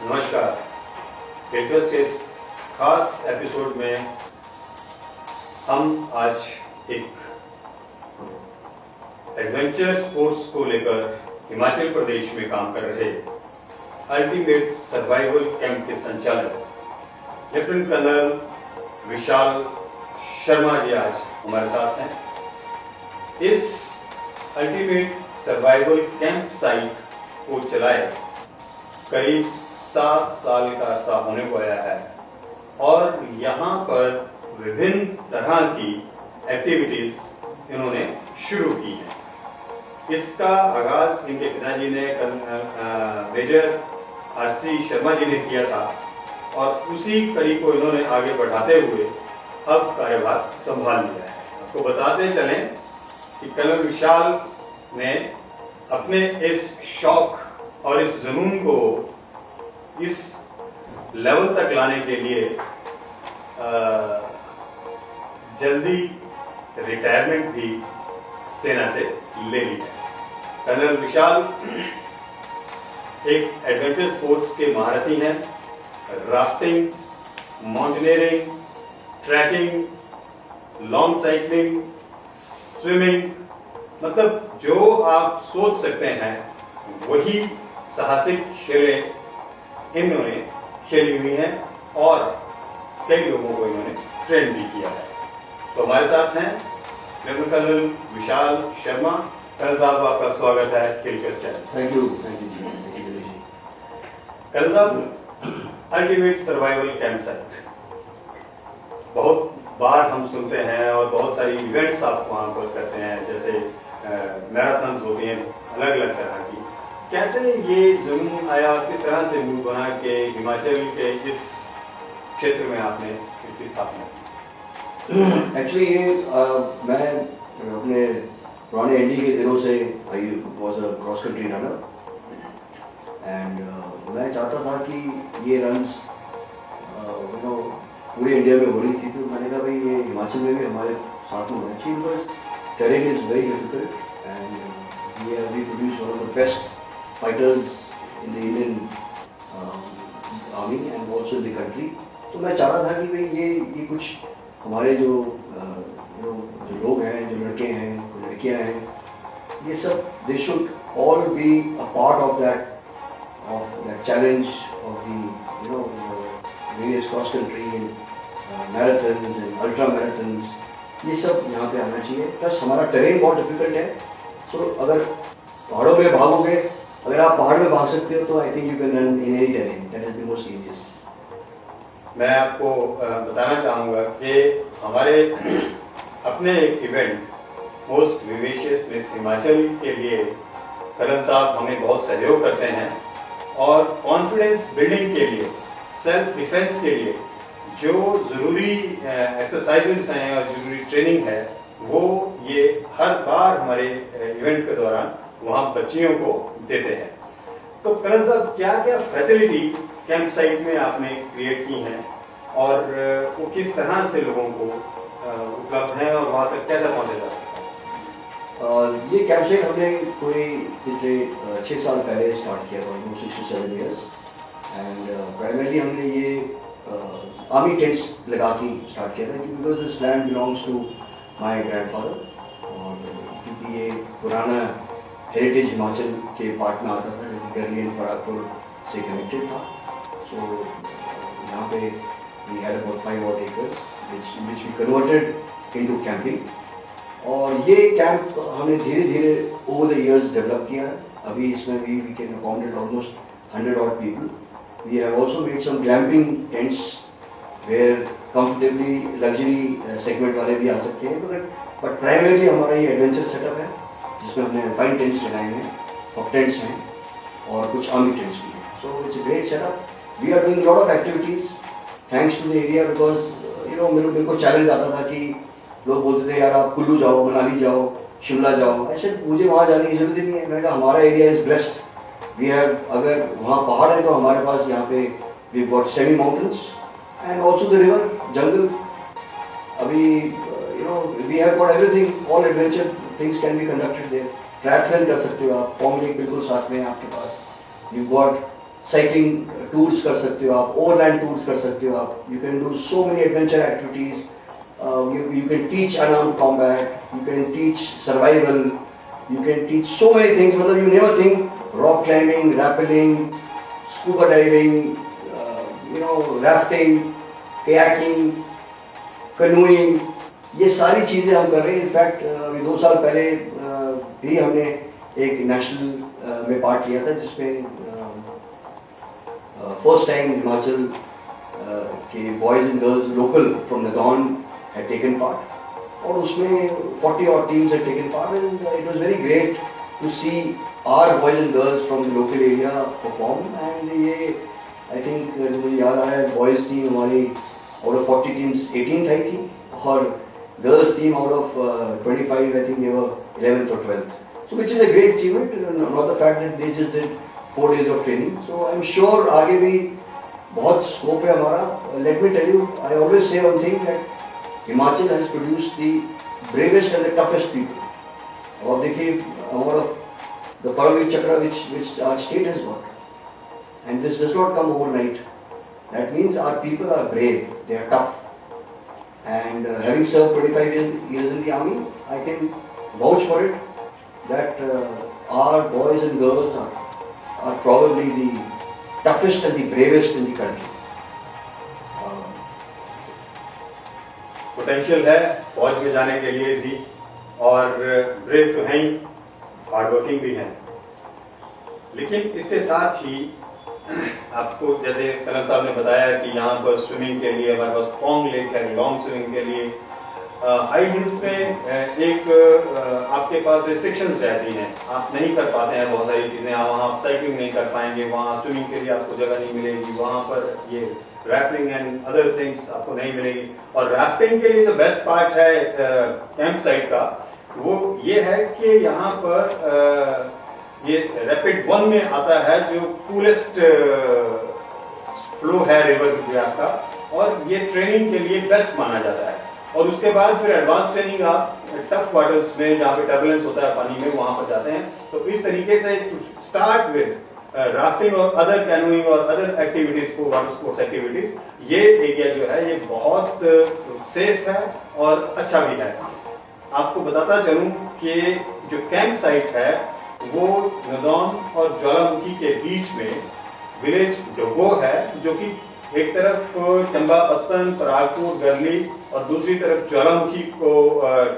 नमस्कार। ब्रेकफास्ट के इस खास एपिसोड में हम आज एक एडवेंचर स्पोर्ट्स को लेकर हिमाचल प्रदेश में काम कर रहे अल्टीमेट सर्वाइवल कैंप के संचालक लेफ्टिनेंट कर्नल विशाल शर्मा जी आज हमारे साथ हैं। इस अल्टीमेट सर्वाइवल कैंप साइट को चलाए करीब 7 साल का अरसा होने को आया है और यहाँ पर विभिन्न तरह की एक्टिविटीज इन्होंने शुरू की हैं। इसका आगाज इनके पिताजी ने मेजर आरसी शर्मा जी ने किया था और उसी कड़ी को इन्होंने आगे बढ़ाते हुए अब कार्यभार संभाल लिया है। आपको बताते चलें कि कर्नल विशाल ने अपने इस शौक और इस जुनून को इस लेवल तक लाने के लिए जल्दी रिटायरमेंट भी सेना से ले ली है। कर्नल विशाल एक एडवेंचर स्पोर्ट्स के महारथी हैं। Rafting, mountaineering, trekking, long cycling, swimming, मतलब जो आप सोच सकते हैं वही साहसिक खेलें इन्होंने खेली हुई हैं और कई लोगों को इन्होंने ट्रेन भी किया है। तो हमारे साथ हैं lieutenant colonel Vishal Sharma. Colonel साहब, आपका स्वागत है किलकस चैनल। Thank you. कर्नल साहब, अल्टीमेट सर्वाइवल कैंप साइट बहुत बार हम सुनते हैं और बहुत सारी इवेंट्स आप वहाँ पर करते हैं, जैसे मैराथन्स होती हैं अलग अलग तरह की। कैसे ये जुनून आया, किस तरह से मूव बना के हिमाचल के इस क्षेत्र में आपने इसकी स्थापना की? एक्चुअली ये मैं अपने पुराने एनडी के दिनों से I was a cross country runner and मैं चाहता था कि ये रन्स पूरे इंडिया में हो रही थी, तो मैंने कहा भाई ये हिमाचल में भी हमारे साथ में होना चाहिए, because terrain is very difficult and we produce one of the best fighters in the Indian army and also in the country। तो मैं चाह रहा था कि भाई ये कुछ हमारे जो लोग हैं, जो लड़के हैं, जो लड़कियां हैं, ये सब they should all be a part of that challenge of the various cross country and marathons and ultra marathons। ये सब यहाँ पे आना चाहिए। प्लस हमारा टेरेन बहुत डिफिकल्ट है, तो अगर पहाड़ों में भागोगे, अगर आप पहाड़ में भाग सकते हो तो I think you can run in any terrain, that is the most easiest. मैं आपको बताना चाहूँगा कि हमारे अपने एक event most vivacious miss Himachal के लिए कर्नल साहब हमें बहुत सहयोग करते हैं और कॉन्फिडेंस बिल्डिंग के लिए, सेल्फ डिफेंस के लिए जो ज़रूरी एक्सरसाइजेस हैं और ज़रूरी ट्रेनिंग है वो ये हर बार हमारे इवेंट के दौरान वहाँ बच्चियों को देते हैं। तो कर्नल साहब, क्या क्या फैसिलिटी कैंप साइट में आपने क्रिएट की हैं और वो किस तरह से लोगों को उपलब्ध हैं और वहाँ तक कैसे पहुँचा जा सकता है? ये कैंप साइट हमने कोई पिछले 6 साल पहले स्टार्ट किया था, 6 to 7 years एंड प्राइमरली हमने ये आर्मी टेंट्स लगा के स्टार्ट किया था, because this land belongs to my grandfather और क्योंकि ये पुराना हेरिटेज हिमाचल के पार्ट में आता था, जो गरली एंड परागपुर से कनेक्टेड था। सो यहाँ पे we had about 5 odd acres which we converted into camping। और ये कैंप हमने धीरे धीरे ओवर द इयर्स डेवलप किया है। अभी इसमें भी we can accommodate almost 100 odd people। We have also made some glamping tents where comfortably luxury segment वाले भी आ सकते हैं, बट प्राइमरली हमारा ये एडवेंचर सेटअप है जिसमें हमने अल्पाइन टेंट्स लगाए हैं, पॉप टेंट्स हैं और कुछ आर्मी टेंट्स भी हैं। So it's a great setup. We are doing lot of activities thanks to the area, because मेरे को चैलेंज आता था कि लोग बोलते थे यार आप कुल्लू जाओ, मनाली जाओ, शिमला जाओ। ऐसे मुझे वहाँ जाने की जरूरत ही नहीं है। मैंने कहा हमारा area is blessed. We have, अगर वहाँ पहाड़ है तो हमारे पास यहाँ पे we got semi mountains and also the river, जंगल। अभी we have got everything, all adventure things can be conducted there. Triathlon कर सकते हो आप, फॉर्मली बिल्कुल साथ में आपके पास। यू गॉट साइकिलिंग टूर्स कर सकते हो आप, ओवरलैंड टूर्स कर सकते हो आप, you can do so many adventure activities, you can teach unarmed combat, you can teach survival, you can teach so many things. मतलब you never think rock climbing, rappelling, scuba diving, rafting, kayaking, canoeing, ये सारी चीज़ें हम कर रहे हैं. In fact 2 साल पहले भी हमने एक नेशनल में पार्ट लिया था जिसमें फर्स्ट टाइम हिमाचल के boys and girls local from Nadaun had taken part, और उसमें 40 odd teams had taken part, and it was very great to see our boys and girls from the local area perform. And ये I think मुझे याद आ रहा है boys team हमारी out of 40 teams 18th आई थी, और girls team out of 25 I think they were 11th or 12th. So which is a great achievement, not the fact that they just did 4 days of training. So I'm sure आगे भी बहुत scope है हमारा. Let me tell you, I always say one thing, that Himachal has produced the bravest and the toughest people. और देखिए amount of the Paramveer Chakra which our state has got, and this does not come overnight. That means our people are brave, they are tough, and having served 25 years in the army, I can vouch for it that our boys and girls are probably the toughest and the bravest in the country. Potential है फौज में जाने के लिए भी, और brave तो हैं ही, हार्ड वर्किंग भी हैं, लेकिन इसके साथ ही आपको जैसे कनल साहब ने बताया कि यहाँ पर स्विमिंग के लिए हमारे पास पोंग लेक है, लॉन्ग स्विमिंग के लिए हाई हिल्स में एक आपके पास रिस्ट्रिक्शंस रहती हैं, आप नहीं कर पाते हैं बहुत सारी चीज़ें, वहाँ आप साइकिलिंग नहीं कर पाएंगे, वहाँ स्विमिंग के लिए आपको जगह नहीं मिलेगी, वहाँ पर ये रैफ्टिंग एंड अदर थिंग्स आपको नहीं मिलेगी. और राफ्टिंग के लिए जो बेस्ट पार्ट है कैंप साइट का, वो ये है कि यहाँ पर ये रैपिड 1 में आता है जो कूलेस्ट फ्लो है रिवर व्यास का, और ये ट्रेनिंग के लिए बेस्ट माना जाता है. और उसके बाद फिर एडवांस ट्रेनिंग आप टफ वाटर्स में जहाँ पे टर्बुलेंस होता है पानी में, वहां पर जाते हैं. तो इस तरीके से स्टार्ट विद राफ्टिंग और अदर कैनोइंग और अदर एक्टिविटीज को, वाटर स्पोर्ट्स एक्टिविटीज, ये एरिया जो है ये बहुत सेफ है और अच्छा भी है. आपको बताता चलूं कि जो कैंप साइट है वो नदौन और ज्वालामुखी के बीच में विलेज डोगो है, जो कि एक तरफ चंबा पत्तन, परागपुर, गरली और दूसरी तरफ ज्वालामुखी को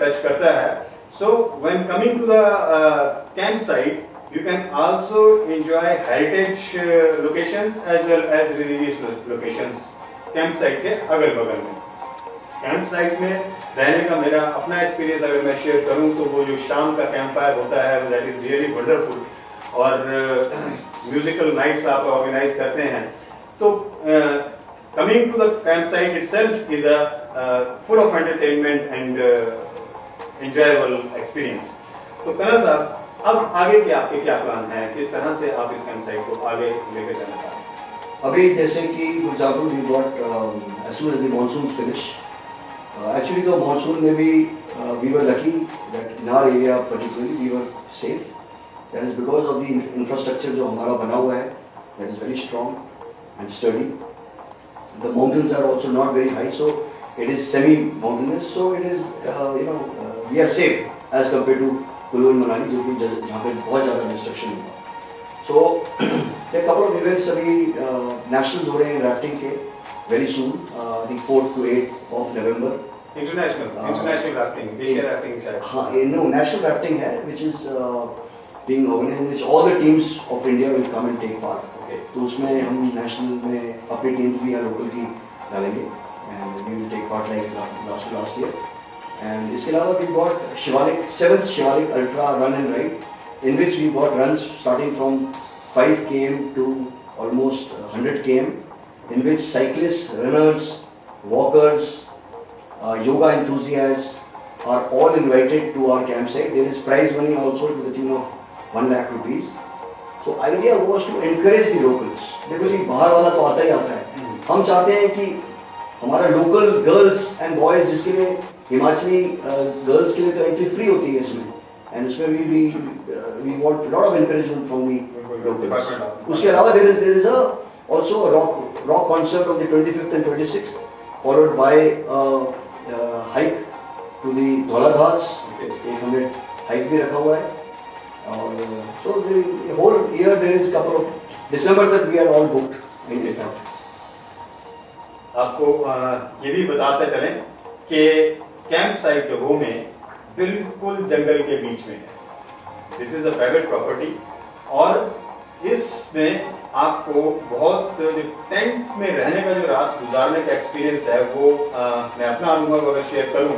टच करता है. So when coming to the camp site, you can also enjoy heritage locations as well as religious locations camp site के अगल बगल में. कैंप साइट में रहने का मेरा अपना एक्सपीरियंस अगर मैं शेयर करूं तो वो जो शाम का कैंप फायर होता है दैट इज रियली वंडरफुल, और म्यूजिकल नाइट्स आप ऑर्गेनाइज करते हैं. तो coming to the camp site itself is a full of entertainment and enjoyable experience. तो कनल साहब, अब आगे के आपके क्या प्लान है, किस तरह से आप इस कैंप साइट को आगे लेकर जाना चाहते हैं? अभी जैसे कि for example we got as soon as the monsoon finish, actually तो मॉनसून में भी we were lucky that in our area particularly we were safe. That is because of the infrastructure जो हमारा बना हुआ है, that is very strong and sturdy. The mountains are also not very high, so it is semi mountainous, so it is we are safe as compare to Kullu Manali, जो कि जहाँ पे बहुत ज़्यादा डिस्ट्रक्शन हुआ. सो कपल ऑफ इवेंट्स अभी nationals हो रहे हैं राफ्टिंग के very soon, I think 4 to 8 of November. International rafting, Asia rafting शायद. हाँ, नो नेशनल राफ्टिंग है which is being organized, which all the teams of India will come and take part. तो उसमें हम नेशनल में अपनी teams भी या लोकल की डालेंगे, and we will take part like last year. And इसके अलावा we got Shivalik 7th Shivalik Ultra Run and Ride, in which we got runs starting from 5 km to almost 100 km, in which cyclists, runners, walkers, yoga enthusiasts are all invited to our campsite. There is prize money also to the tune of 1 lakh rupees. So idea was to encourage the locals, because ये बाहर वाला तो आता ही आता है. हम चाहते हैं कि हमारा लोकल गर्ल्स एंड बॉयज, जिसके लिए हिमाचली गर्ल्स के लिए तो एंट्री फ्री होती है इसमें, एंड उसमें we want a lot of encouragement from the locals. Department. उसके अलावा there is a also a rock concert on the 25th and 26th, followed by hike to the Dhauladhars. एक हमने hike भी रखा हुआ है. और so the whole year there is couple of December तक we are all booked in fact. आपको ये भी बताते चलें कि कैंप साइट जो वो में बिल्कुल जंगल के बीच में है. This is a private property और इसमें आपको बहुत जो टेंट में रहने का जो रात गुजारने का एक्सपीरियंस है वो मैं अपना अनुभव अगर शेयर करूं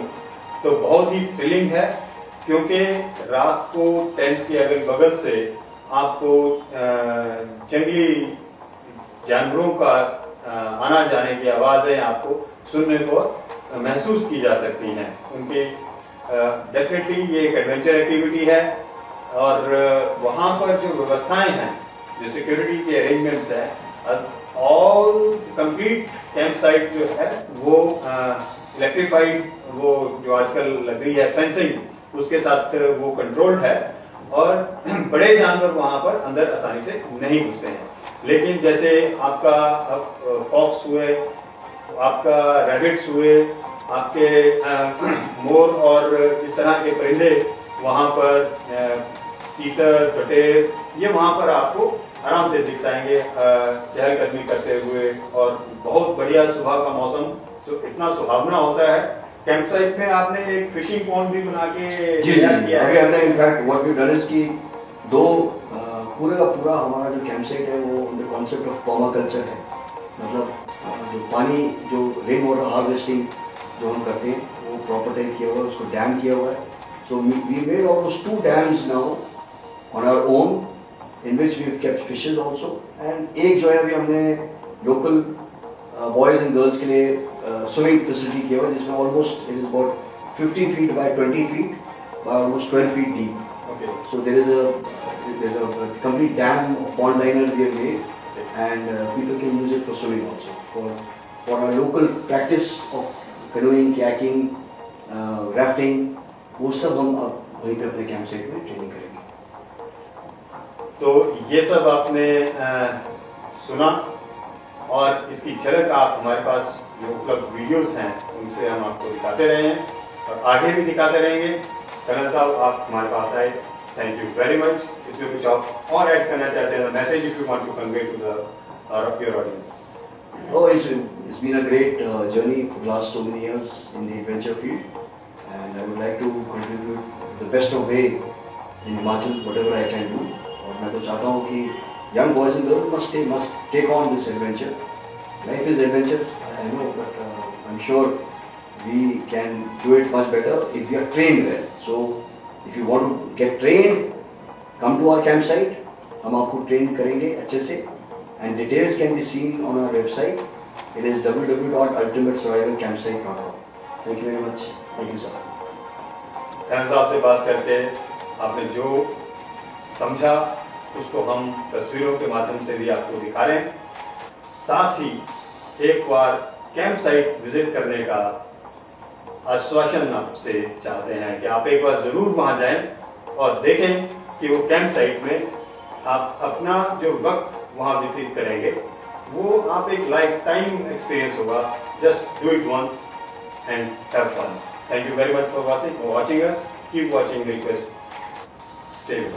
तो बहुत ही थ्रिलिंग है, क्योंकि रात को टेंट के अगल बगल से आपको जंगली जानवरों का आना जाने की आवाजें आपको सुनने को महसूस की जा सकती हैं. उनके डेफिनेटली ये एक एडवेंचर एक्टिविटी है और वहाँ पर जो व्यवस्थाएं हैं, जो सिक्योरिटी के अरेंजमेंट्स है, ऑल कंप्लीट कैंप साइट जो है वो इलेक्ट्रीफाइड, वो जो आजकल लग रही है फेंसिंग, उसके साथ वो कंट्रोल्ड है और बड़े जानवर वहाँ पर अंदर आसानी से नहीं घुसते हैं. लेकिन जैसे आपका फॉक्स हुए, आपका रैबिट्स हुए, आपके मोर और इस तरह के परिंदे वहाँ पर तीतर, बटेर, ये वहाँ पर आपको आराम से दिख जाएंगे चहलकदमी करते हुए. और बहुत बढ़िया सुबह का मौसम जो इतना सुहावना होता है. कैंप साइट में आपने एक फिशिंग पॉन्ड भी बना के किया है. हमने in fact what we done is कि दो पूरा का पूरा हमारा जो कैंप साइट है वो द कॉन्सेप्ट ऑफ पर्माकल्चर है. मतलब जो पानी, जो रेन वाटर हार्वेस्टिंग जो हम करते हैं वो प्रॉपर टाइप किया हुआ है, उसको डैम किया हुआ है. So we made almost 2 dams now on our own in which we have kept fishes also. And एक जो है अभी हमने लोकल बॉयज एंड गर्ल्स के लिए स्विमिंग फैसिलिटी किया हुआ है, जिसमें almost it is about 50 feet by 20 feet by almost 12 feet deep. Okay. So there is a complete dam of pond liner we have made, and people can use it for swimming also. For our local practice of canoeing, kayaking, rafting, वो सब हम अब वहीं पे अपने camp site में training करेंगे. तो ये सब आपने सुना और इसकी झलक आप हमारे पास जो उपलब्ध वीडियोस हैं उनसे हम आपको दिखाते रहे हैं और आगे भी दिखाते रहेंगे. कर्नल साहब, आप हमारे पास आए, थैंक यू वेरी मच. इसमें कुछ आप और ऐड करना चाहते हैं, message if you want to convey to the your audience? Oh, it's been a great journey for the last so many years in the adventure field, and I would like to contribute the best of way in Himachal, whatever I can do. और मैं तो चाहता हूँ कि young boys and girls must take on this adventure. Life is adventure, I know, but I'm sure we can do it much better if we are trained well. So, if you want to get trained, come to our campsite. हम आपको train करेंगे अच्छे से. And details can be seen on our website. It is www.ultimatesurvivalcampsite.com. Thank you very much. Thank you, sir. Colonel साहब से बात करते आपने जो समझा उसको हम तस्वीरों के माध्यम से भी आपको दिखा रहे हैं. साथ ही एक बार कैंप साइट विजिट करने का आश्वासन आपसे चाहते हैं कि आप एक बार जरूर वहां जाएं और देखें कि वो कैंप साइट में आप अपना जो वक्त वहां व्यतीत करेंगे वो आप एक लाइफ टाइम एक्सपीरियंस होगा. Just do it once and have fun. Thank you very much for watching us. Keep watching request. Thank you.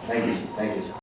Thank you. Thank you, sir.